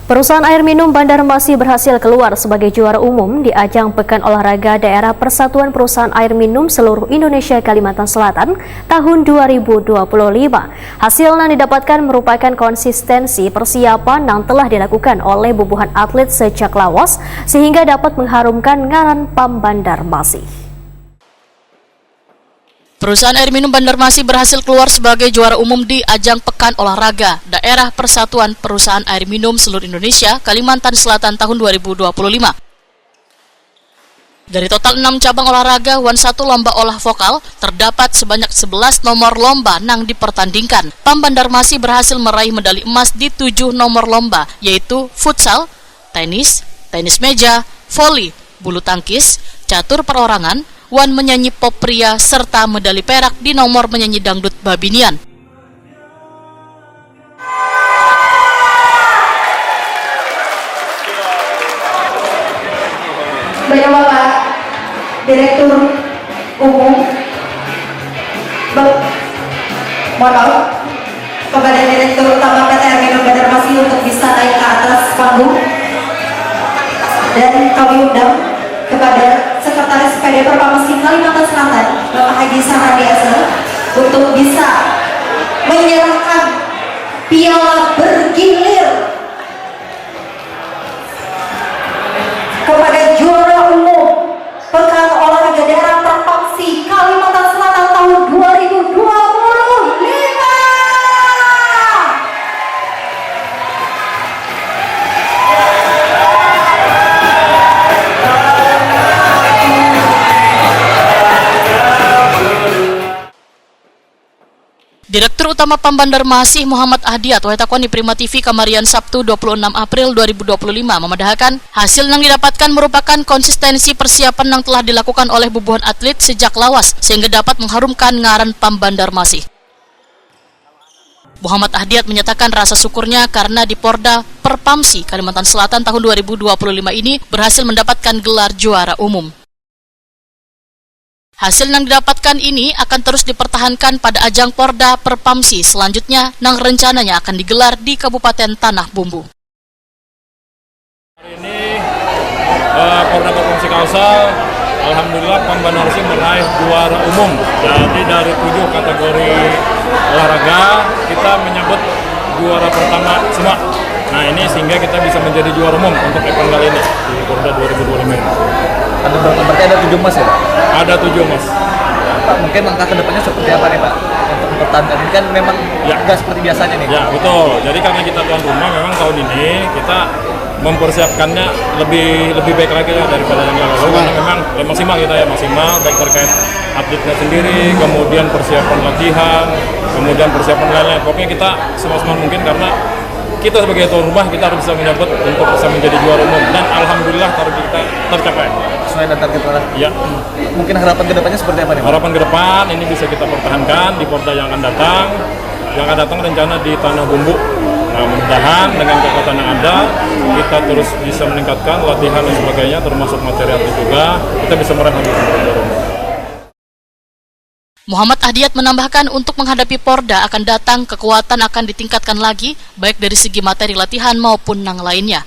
Perusahaan air minum Banjarmasin berhasil keluar sebagai juara umum di ajang Pekan Olahraga Daerah Persatuan Perusahaan Air Minum Seluruh Indonesia Kalimantan Selatan tahun 2025. Hasil yang didapatkan merupakan konsistensi persiapan yang telah dilakukan oleh bubuhan atlet sejak lawas sehingga dapat mengharumkan ngaran PAM Banjarmasin. Perusahaan air minum Banjarmasin berhasil keluar sebagai juara umum di ajang Pekan Olahraga Daerah Persatuan Perusahaan Air Minum Seluruh Indonesia Kalimantan Selatan tahun 2025. Dari total 6 cabang olahraga, 1 lomba olah vokal, terdapat sebanyak 11 nomor lomba yang dipertandingkan. PAM Banjarmasin berhasil meraih medali emas di 7 nomor lomba, yaitu futsal, tenis, tenis meja, voli, bulu tangkis, catur perorangan, wan menyanyi pop pria, serta medali perak di nomor menyanyi dangdut Babinian. Bapak Direktur Umum, mohon maaf kepada Direktur Utama PT Air Minum Banjarmasin untuk bisa naik ke atas panggung, dan kami undang kepada Sekretaris PD Perpamsi Kalimantan Selatan, Bapak Haji Sahradiasa, untuk bisa menyerahkan piala bergilir kepada juara umum Pekan Olahraga Daerah Perpamsi Kalimantan Selatan tahun 2025. Direktur Utama PAM Banjarmasin Muhammad Ahdiat Waitakon di Prima TV Kamarian Sabtu 26 April 2025 memedahkan hasil yang didapatkan merupakan konsistensi persiapan yang telah dilakukan oleh bubuhan atlet sejak lawas sehingga dapat mengharumkan ngaran PAM Banjarmasin. Muhammad Ahdiat menyatakan rasa syukurnya karena di Porda Perpamsi Kalimantan Selatan tahun 2025 ini berhasil mendapatkan gelar juara umum. Hasil yang didapatkan ini akan terus dipertahankan pada ajang Porda Perpamsi selanjutnya yang rencananya akan digelar di Kabupaten Tanah Bumbu. Hari ini Porda Perpamsi Kalsel, alhamdulillah PAM Banjarmasin meraih juara umum. Jadi dari 7 kategori olahraga kita menyebut juara pertama semua. Nah ini sehingga kita bisa menjadi juara umum untuk event kali ini di Porda 2025 ini. Ada berapa? Berarti ada 7 emas ya Pak? Ada 7 emas. Pak, mungkin langkah kedepannya seperti apa nih Pak? Untuk mempertahankan ini kan memang nggak seperti biasanya nih. Ya betul, jadi karena kita tuan rumah memang tahun ini kita mempersiapkannya lebih baik lagi ya daripada yang lalu. Karena memang maksimal kita ya, maksimal baik terkait atletnya sendiri, kemudian persiapan latihan, kemudian persiapan lain-lain. Pokoknya kita semaksimal mungkin karena kita sebagai tuan rumah kita harus bisa menyambut untuk bisa menjadi juara umum, dan alhamdulillah target kita tercapai. Sesuai dengan target kita. Ya. Mungkin harapan kedepannya seperti apa nih Pak? Harapan ke depan ini bisa kita pertahankan di Porda yang akan datang. Yang akan datang rencana di Tanah Bumbu. Nah, mudah-mudahan dengan kekuatan yang ada kita terus bisa meningkatkan latihan dan sebagainya, termasuk materi atlet juga, kita bisa meraih juara umum. Muhammad Ahdiat menambahkan untuk menghadapi Porda akan datang kekuatan akan ditingkatkan lagi baik dari segi materi latihan maupun yang lainnya.